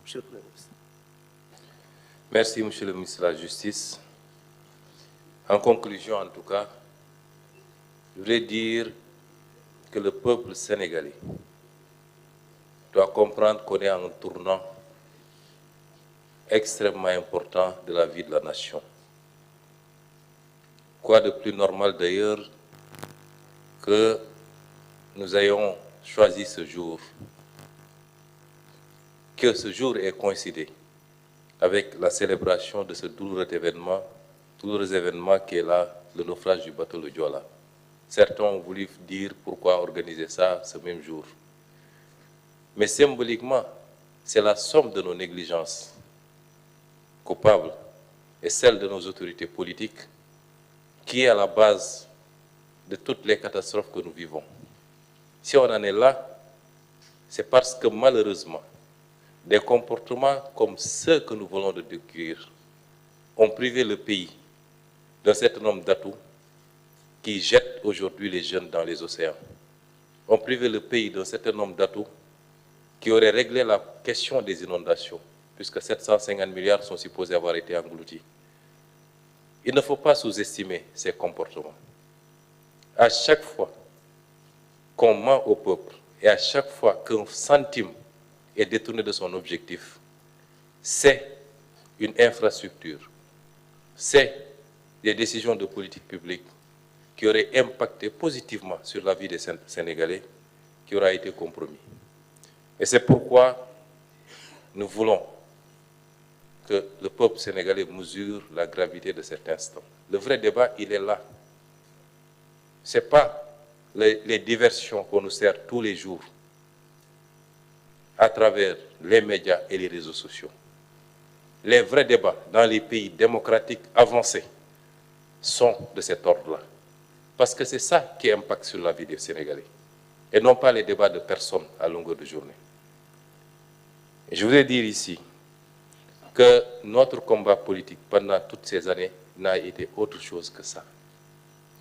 Monsieur le Premier ministre. Merci, Monsieur le ministre de la Justice. En conclusion, en tout cas, je voudrais dire que le peuple sénégalais doit comprendre qu'on est à un tournant extrêmement important de la vie de la nation. Quoi de plus normal d'ailleurs que nous ayons choisi ce jour, que ce jour ait coïncidé avec la célébration de ce douloureux événement qui est là, le naufrage du bateau le Joola. Certains ont voulu dire pourquoi organiser ça ce même jour. Mais symboliquement, c'est la somme de nos négligences coupables et celle de nos autorités politiques qui est à la base de toutes les catastrophes que nous vivons. Si on en est là, c'est parce que malheureusement, des comportements comme ceux que nous voulons de décrire ont privé le pays d'un certain nombre d'atouts qui jettent aujourd'hui les jeunes dans les océans, ont privé le pays d'un certain nombre d'atouts qui auraient réglé la question des inondations, puisque 750 milliards sont supposés avoir été engloutis. Il ne faut pas sous-estimer ces comportements. À chaque fois qu'on ment au peuple et à chaque fois qu'un centime est détourné de son objectif, c'est une infrastructure, c'est des décisions de politique publique qui auraient impacté positivement sur la vie des Sénégalais, qui aura été compromis. Et c'est pourquoi nous voulons que le peuple sénégalais mesure la gravité de cet instant. Le vrai débat, il est là. Ce n'est pas les diversions qu'on nous sert tous les jours à travers les médias et les réseaux sociaux. Les vrais débats dans les pays démocratiques avancés sont de cet ordre-là. Parce que c'est ça qui impacte sur la vie des Sénégalais. Et non pas les débats de personnes à longueur de journée. Et je voudrais dire ici que notre combat politique pendant toutes ces années n'a été autre chose que ça.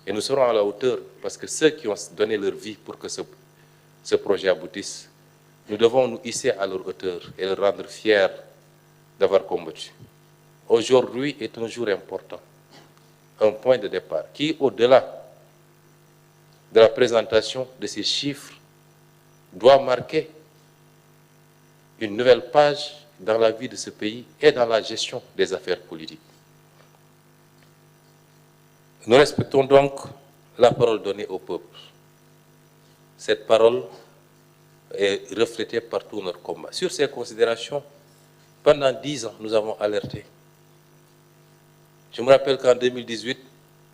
Et nous serons à la hauteur parce que ceux qui ont donné leur vie pour que ce projet aboutisse, nous devons nous hisser à leur hauteur et les rendre fiers d'avoir combattu. Aujourd'hui est un jour important, un point de départ qui, au-delà de la présentation de ces chiffres, doit marquer une nouvelle page dans la vie de ce pays et dans la gestion des affaires politiques. Nous respectons donc la parole donnée au peuple. Cette parole est reflétée par tout notre combat. Sur ces considérations, pendant 10 ans, nous avons alerté. Je me rappelle qu'en 2018,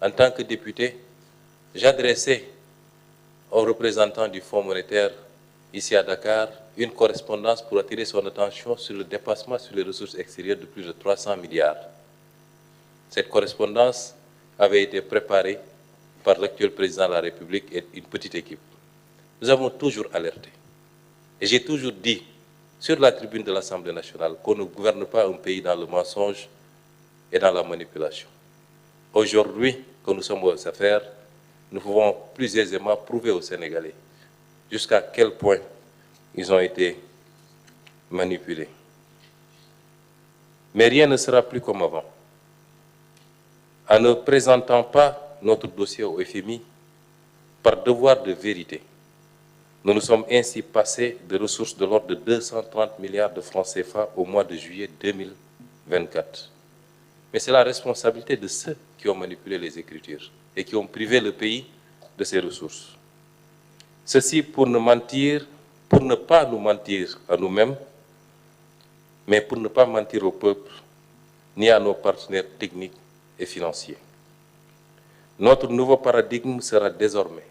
en tant que député, j'adressais aux représentants du Fonds monétaire ici à Dakar une correspondance pour attirer son attention sur le dépassement sur les ressources extérieures de plus de 300 milliards. Cette correspondance avait été préparée par l'actuel président de la République et une petite équipe. Nous avons toujours alerté. Et j'ai toujours dit, sur la tribune de l'Assemblée nationale, qu'on ne gouverne pas un pays dans le mensonge et dans la manipulation. Aujourd'hui, que nous sommes aux affaires, nous pouvons plus aisément prouver aux Sénégalais jusqu'à quel point ils ont été manipulés. Mais rien ne sera plus comme avant. En ne présentant pas notre dossier au FMI, par devoir de vérité, nous nous sommes ainsi passés de ressources de l'ordre de 230 milliards de francs CFA au mois de juillet 2024. Mais c'est la responsabilité de ceux qui ont manipulé les Écritures et qui ont privé le pays de ses ressources. Ceci pour ne pas nous mentir à nous-mêmes, mais pour ne pas mentir au peuple, ni à nos partenaires techniques et financiers. Notre nouveau paradigme sera désormais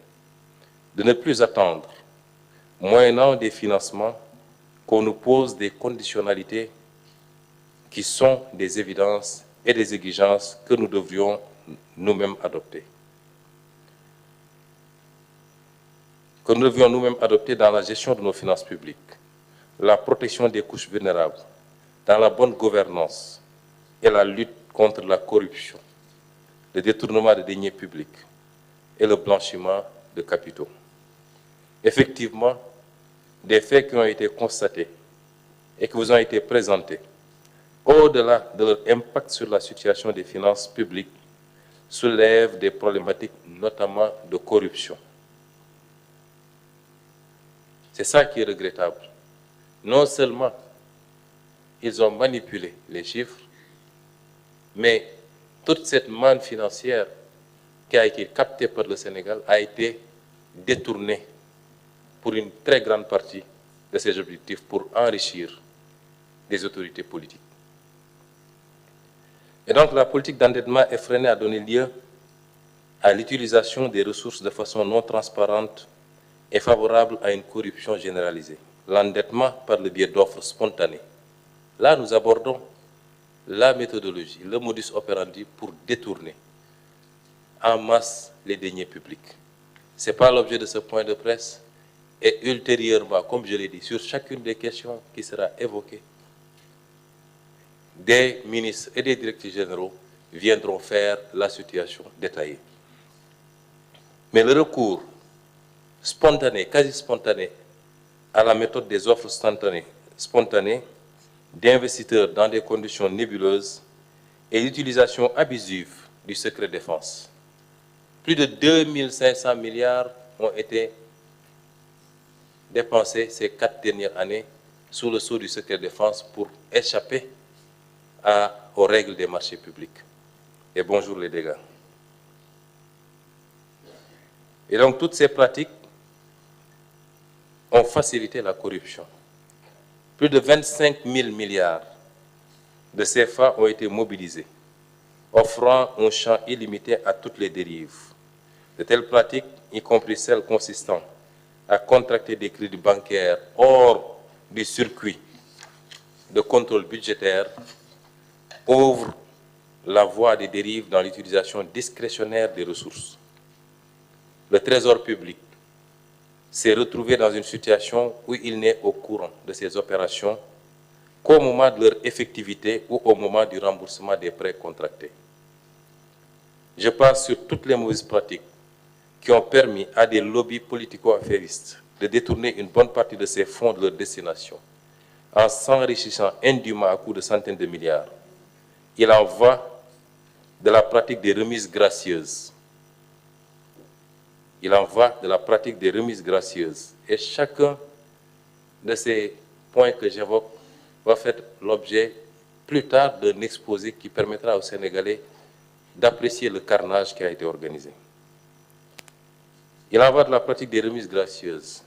de ne plus attendre, moyennant des financements, qu'on nous pose des conditionnalités qui sont des évidences et des exigences que nous devrions nous-mêmes adopter. Que nous devions nous-mêmes adopter dans la gestion de nos finances publiques, la protection des couches vulnérables, dans la bonne gouvernance et la lutte contre la corruption, le détournement des deniers publics et le blanchiment de capitaux. Effectivement, des faits qui ont été constatés et qui vous ont été présentés, au-delà de leur impact sur la situation des finances publiques, soulèvent des problématiques notamment de corruption. C'est ça qui est regrettable. Non seulement ils ont manipulé les chiffres, mais toute cette manne financière qui a été captée par le Sénégal a été détournée pour une très grande partie de ces objectifs pour enrichir des autorités politiques. Et donc la politique d'endettement effrénée a donné lieu à l'utilisation des ressources de façon non transparente et favorable à une corruption généralisée. L'endettement par le biais d'offres spontanées. Là, nous abordons la méthodologie, le modus operandi pour détourner en masse les deniers publics. Ce n'est pas l'objet de ce point de presse. Et ultérieurement, comme je l'ai dit, sur chacune des questions qui sera évoquée, des ministres et des directeurs généraux viendront faire la situation détaillée. Mais le recours spontané, quasi spontané, à la méthode des offres spontanées d'investisseurs dans des conditions nébuleuses et l'utilisation abusive du secret défense. Plus de 2500 milliards ont été dépensés ces 4 dernières années sous le sceau du secret défense pour échapper aux règles des marchés publics. Et bonjour les dégâts. Et donc toutes ces pratiques ont facilité la corruption. Plus de 25 000 milliards de CFA ont été mobilisés, offrant un champ illimité à toutes les dérives. De telles pratiques, y compris celles consistant à contracter des crédits bancaires hors du circuit de contrôle budgétaire, ouvrent la voie des dérives dans l'utilisation discrétionnaire des ressources. Le Trésor public s'est retrouvé dans une situation où il n'est au courant de ces opérations qu'au moment de leur effectivité ou au moment du remboursement des prêts contractés. Je passe sur toutes les mauvaises pratiques qui ont permis à des lobbies politico-affairistes de détourner une bonne partie de ces fonds de leur destination en s'enrichissant indûment à coût de centaines de milliards. Il en va de la pratique des remises gracieuses. Il en va de la pratique des remises gracieuses. Et chacun de ces points que j'évoque va faire l'objet plus tard d'un exposé qui permettra aux Sénégalais d'apprécier le carnage qui a été organisé. Il en va de la pratique des remises gracieuses,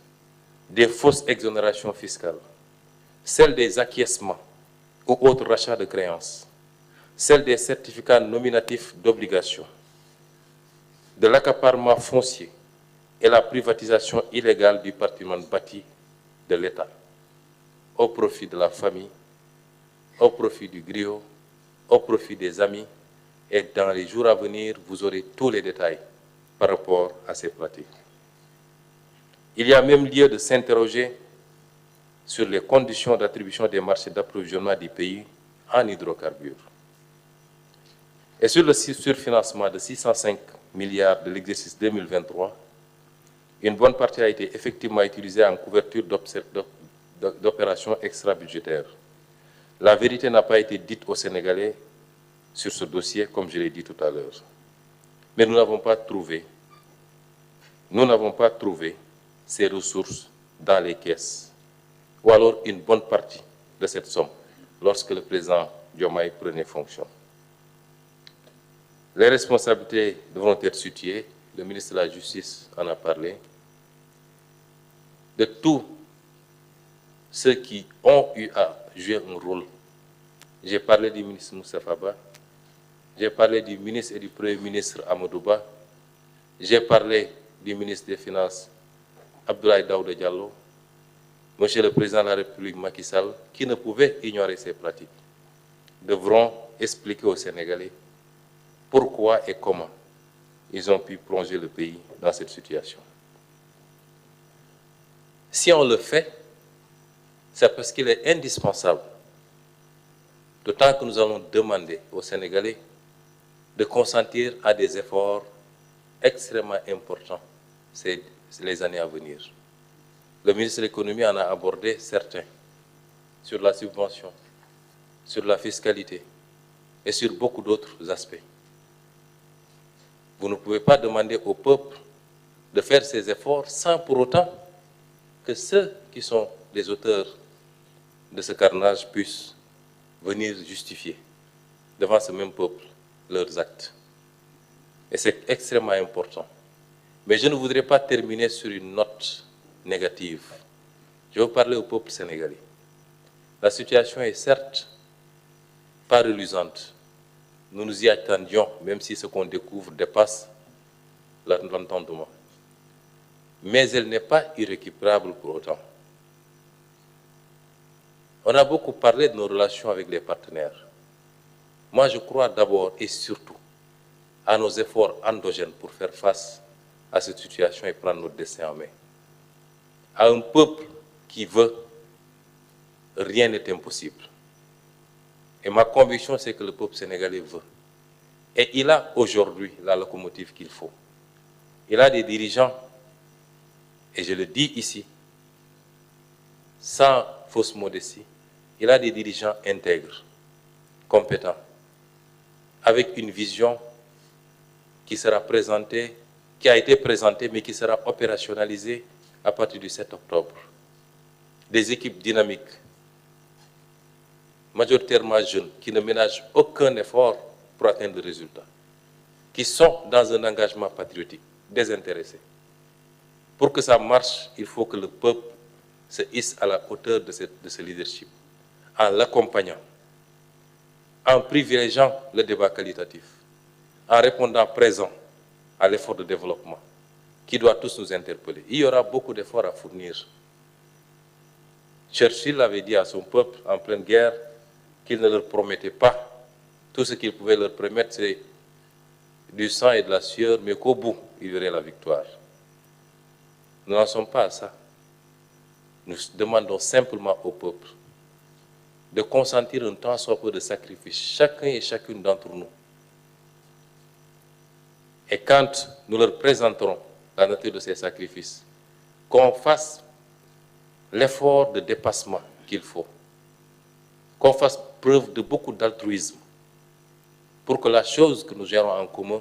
des fausses exonérations fiscales, celle des acquiescements ou autres rachats de créances, celle des certificats nominatifs d'obligation, de l'accaparement foncier et la privatisation illégale du patrimoine bâti de l'État, au profit de la famille, au profit du griot, au profit des amis, et dans les jours à venir, vous aurez tous les détails par rapport à ces pratiques. Il y a même lieu de s'interroger sur les conditions d'attribution des marchés d'approvisionnement du pays en hydrocarbures. Et sur le surfinancement de 605 milliards de l'exercice 2023, une bonne partie a été effectivement utilisée en couverture d'opérations extra-budgétaires. La vérité n'a pas été dite aux Sénégalais sur ce dossier, comme je l'ai dit tout à l'heure. Mais nous n'avons pas trouvé ces ressources dans les caisses, ou alors une bonne partie de cette somme, lorsque le président Diomaye prenait fonction. Les responsabilités devront être situées, le ministre de la Justice en a parlé, de tous ceux qui ont eu à jouer un rôle. J'ai parlé du ministre Moussa Faba, j'ai parlé du ministre et du Premier ministre Amadou Ba, j'ai parlé du ministre des Finances Abdoulaye Daouda Diallo, Monsieur le Président de la République Macky Sall, qui ne pouvait ignorer ces pratiques, devront expliquer aux Sénégalais pourquoi et comment ils ont pu plonger le pays dans cette situation. Si on le fait, c'est parce qu'il est indispensable, d'autant que nous allons demander aux Sénégalais de consentir à des efforts extrêmement importants les années à venir. Le ministre de l'économie en a abordé certains sur la subvention, sur la fiscalité et sur beaucoup d'autres aspects. Vous ne pouvez pas demander au peuple de faire ces efforts sans pour autant que ceux qui sont les auteurs de ce carnage puissent venir justifier devant ce même peuple leurs actes. Et c'est extrêmement important. Mais je ne voudrais pas terminer sur une note négative. Je veux parler au peuple sénégalais. La situation est certes pas reluisante. Nous nous y attendions, même si ce qu'on découvre dépasse l'entendement. Mais elle n'est pas irrécupérable pour autant. On a beaucoup parlé de nos relations avec les partenaires. Moi, je crois d'abord et surtout à nos efforts endogènes pour faire face à cette situation et prendre notre destin en main. À un peuple qui veut, rien n'est impossible. Et ma conviction, c'est que le peuple sénégalais veut. Et il a aujourd'hui la locomotive qu'il faut. Il a des dirigeants, et je le dis ici, sans fausse modestie, il a des dirigeants intègres, compétents, avec une vision qui sera présentée, qui a été présentée, mais qui sera opérationnalisée à partir du 7 octobre. Des équipes dynamiques, majoritairement jeunes, qui ne ménagent aucun effort pour atteindre le résultat, qui sont dans un engagement patriotique, désintéressé. Pour que ça marche, il faut que le peuple se hisse à la hauteur de ce leadership, en l'accompagnant, en privilégiant le débat qualitatif, en répondant présent à l'effort de développement qui doit tous nous interpeller. Il y aura beaucoup d'efforts à fournir. Churchill avait dit à son peuple en pleine guerre qu'il ne leur promettait pas. Tout ce qu'il pouvait leur promettre, c'est du sang et de la sueur, mais qu'au bout, il y aurait la victoire. Nous n'en sommes pas à ça. Nous demandons simplement au peuple de consentir un tant soit peu de sacrifice, chacun et chacune d'entre nous. Et quand nous leur présenterons la nature de ces sacrifices, qu'on fasse l'effort de dépassement qu'il faut, qu'on fasse preuve de beaucoup d'altruisme pour que la chose que nous gérons en commun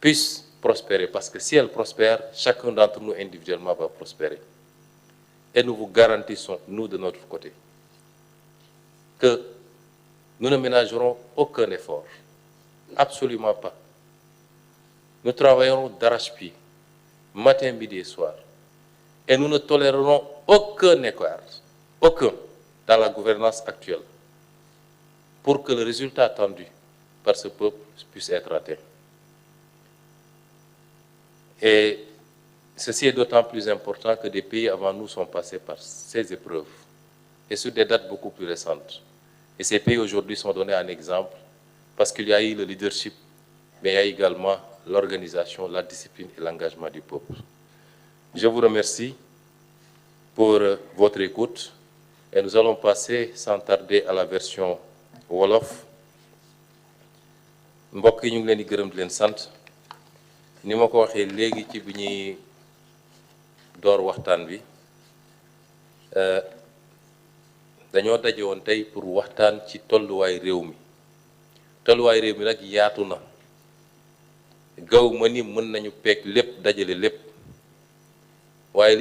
puisse prospérer. Parce que si elle prospère, chacun d'entre nous individuellement va prospérer. Et nous vous garantissons, nous de notre côté, que nous ne ménagerons aucun effort, absolument pas. Nous travaillerons d'arrache-pied, matin, midi et soir. Et nous ne tolérerons aucun écart, aucun, dans la gouvernance actuelle, pour que le résultat attendu par ce peuple puisse être atteint. Et ceci est d'autant plus important que des pays avant nous sont passés par ces épreuves, et sur des dates beaucoup plus récentes. Et ces pays aujourd'hui sont donnés en exemple parce qu'il y a eu le leadership, mais il y a également l'organisation, la discipline et l'engagement du peuple. Je vous remercie pour votre écoute et nous allons passer sans tarder à la version Wolof. Mbokk yi ñu ngi leen di gërëm di leen sant ni ma ko waxee léegi ci bi ñuy door waxtaan bi dañoo daje woon tey pour waxtaan ci tolluwaay réew mi nag yaatu na gaw ma ni mën nañu peeg lépp dajale lépp waaye